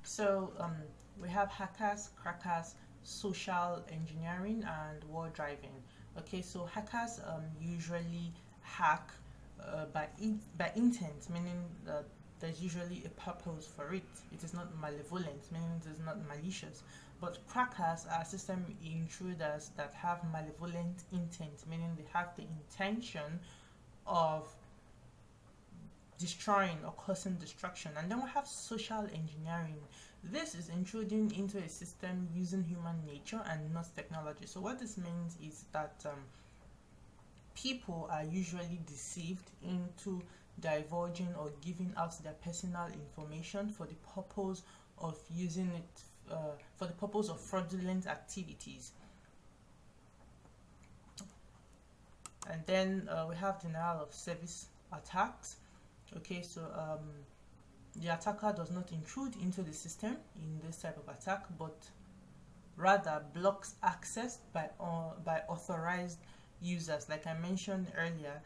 So we have hackers, crackers, social engineering, and war driving. Okay, so hackers usually hack by intent, meaning that there's usually a purpose for it. It is not malevolent, meaning it is not malicious. But crackers are system intruders that have malevolent intent, meaning they have the intention of destroying or causing destruction. And then we have social engineering. This is intruding into a system using human nature and not technology. So what this means is that people are usually deceived into divulging or giving out their personal information for the purpose of using it for the purpose of fraudulent activities. And then we have denial of service attacks. Okay, so the attacker does not intrude into the system in this type of attack, but rather blocks access by authorized users. Like I mentioned earlier,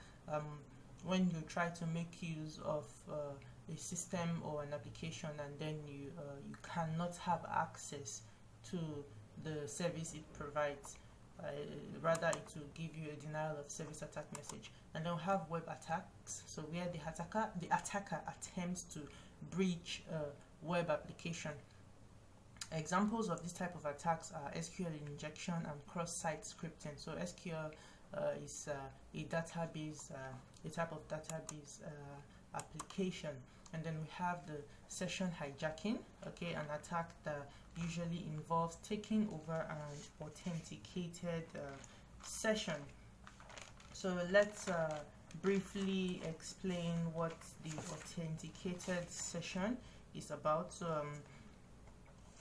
when you try to make use of a system or an application, and then you cannot have access to the service it provides, rather it will give you a denial of service attack message. And then we have web attacks, so where the attacker attempts to breach a web application. Examples of this type of attacks are SQL injection and cross-site scripting. So SQL is a database, a type of database application. And then we have the session hijacking, okay, an attack that usually involves taking over an authenticated session. So let's briefly explain what the authenticated session is about. So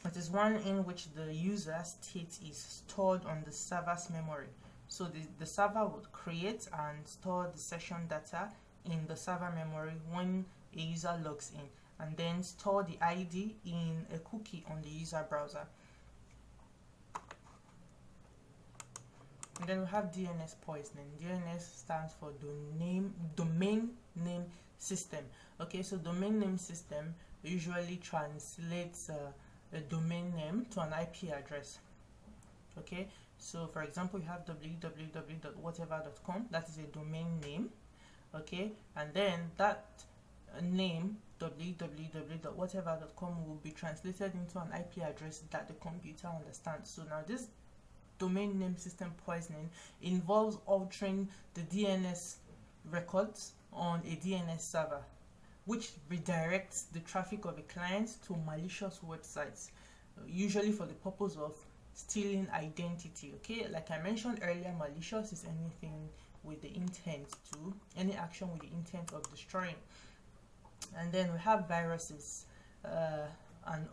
it is one in which the user state is stored on the server's memory. So the server would create and store the session data in the server memory when a user logs in, and then store the ID in a cookie on the user browser. And then we have DNS poisoning. DNS stands for domain name system. Okay, so domain name system usually translates a domain name to an IP address. Okay, so for example, you have www.whatever.com. That is a domain name. Okay, and then that name www.whatever.com will be translated into an IP address that the computer understands. So now this domain name system poisoning involves altering the DNS records on a DNS server, which redirects the traffic of a client to malicious websites, usually for the purpose of stealing identity. Okay, like I mentioned earlier, malicious is anything with the intent to, any action with the intent of destroying. And then we have viruses and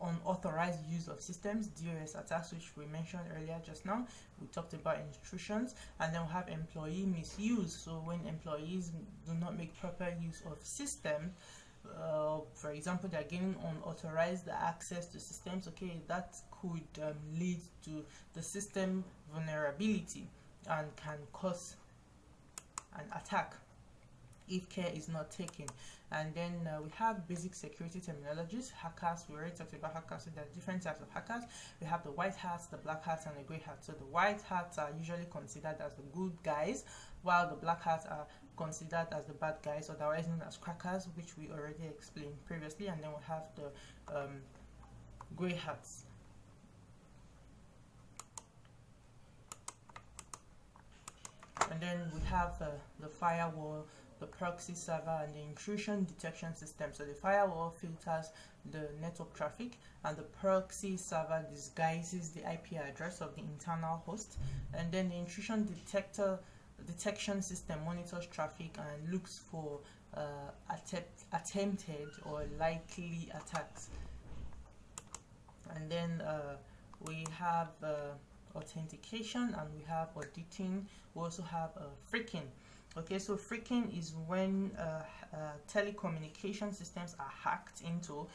unauthorized use of systems, DOS attacks, which we mentioned earlier just now. We talked about intrusions. And then we have employee misuse. So when employees do not make proper use of system, for example, they are gaining unauthorized access to systems, okay, that could lead to the system vulnerability and can cause an attack if care is not taken. And then we have basic security terminologies. Hackers, we already talked about hackers, so there are different types of hackers. We have the white hats, the black hats, and the gray hats. So the white hats are usually considered as the good guys, while the black hats are considered as the bad guys, otherwise known as crackers, which we already explained previously. And then we have the gray hats. And then we have the firewall, the proxy server, and the intrusion detection system. So the firewall filters the network traffic, and the proxy server disguises the IP address of the internal host. And then the intrusion detection system monitors traffic and looks for attempted or likely attacks. And then we have authentication, and we have auditing. We also have phreaking. Okay, so phreaking is when telecommunication systems are hacked into,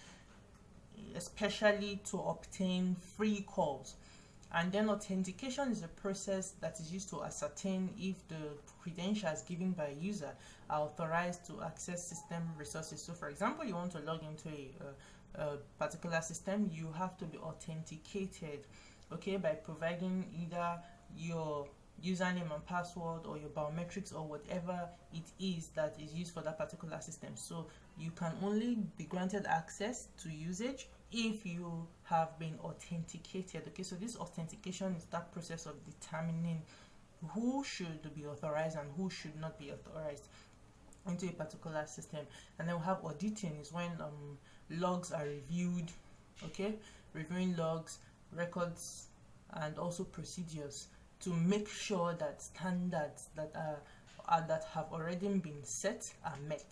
especially to obtain free calls. And then authentication is a process that is used to ascertain if the credentials given by a user are authorized to access system resources. So for example, you want to log into a particular system, you have to be authenticated, okay, by providing either your username and password or your biometrics or whatever it is that is used for that particular system. So you can only be granted access to usage if you have been authenticated. Okay, so this authentication is that process of determining who should be authorized and who should not be authorized into a particular system. And then we have auditing, is when logs are reviewed, okay, reviewing logs, records, and also procedures to make sure that standards that have already been set are met.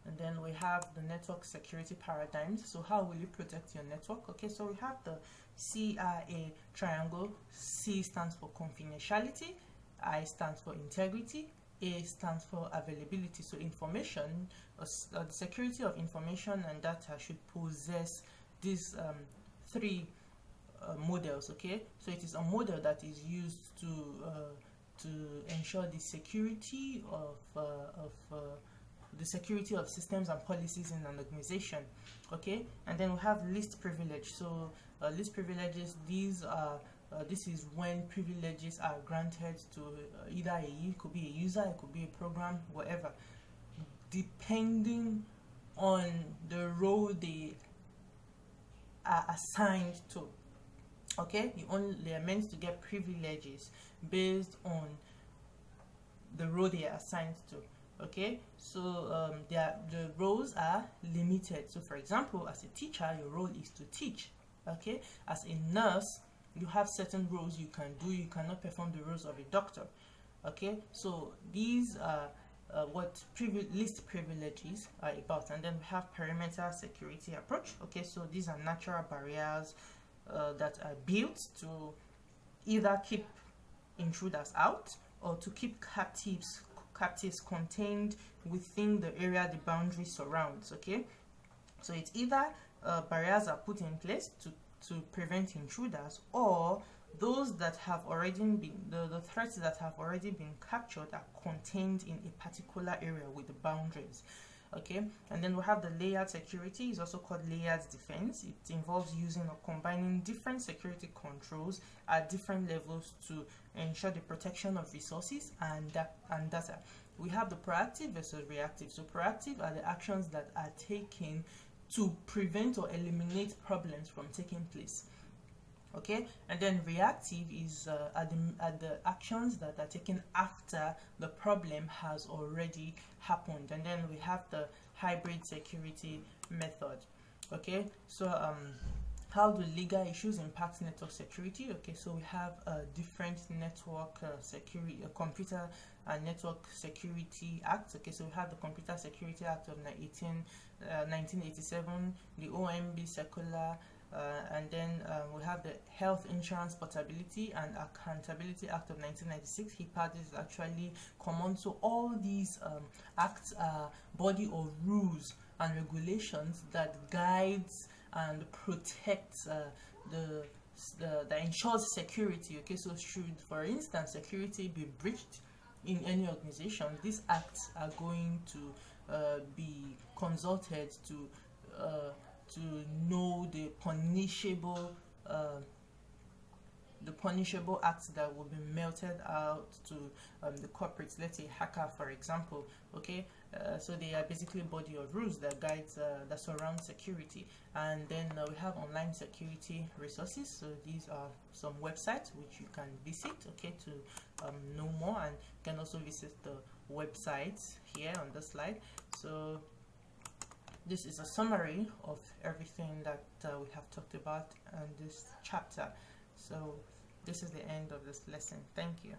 And then we have the network security paradigms. So how will you protect your network? Okay, so we have the CIA triangle. C stands for confidentiality, I stands for integrity, A stands for availability. So information, the security of information and data should possess these three models. Okay, so it is a model that is used to ensure the security of systems and policies in an organization. Okay, and then we have least privilege. So least privileges, these are this is when privileges are granted to either it could be a user, it could be a program, whatever, depending on the role they are assigned to. Okay, they are meant to get privileges based on the role they are assigned to. Okay, so the roles are limited. So for example, as a teacher, your role is to teach. Okay, as a nurse, you have certain roles you can do. You cannot perform the roles of a doctor. Okay, so these are what least privileges are about. And then we have perimeter security approach. Okay, so these are natural barriers that are built to either keep intruders out or to keep captives contained within the area the boundary surrounds. Okay, so it's either barriers are put in place to prevent intruders, or those that have already been the threats that have already been captured are contained in a particular area with the boundaries. Okay, and then we have the layered security, is also called layered defense. It involves using or combining different security controls at different levels to ensure the protection of resources and data. We have the proactive versus reactive. So proactive are the actions that are taken to prevent or eliminate problems from taking place. Okay, and then reactive is are the actions that are taken after the problem has already happened. And then we have the hybrid security method. Okay, so how do legal issues impact network security? Okay, so we have different network security, Computer and Network Security Act. Okay, so we have the Computer Security Act of 1987, the OMB Circular, and then we have the Health Insurance Portability and Accountability Act of 1996. HIPAA is actually common. So all these acts are body of rules and regulations that guides and protects that ensures security. Okay, so should, for instance, security be breached in any organization, these acts are going to be consulted to know the punishable acts that will be melted out to the corporates. Let's say hacker, for example. Okay, so they are basically body of rules that guides that surround security. And then we have online security resources. So these are some websites which you can visit, okay, to know more, and you can also visit the websites here on the slide. So this is a summary of everything that we have talked about in this chapter. So this is the end of this lesson. Thank you.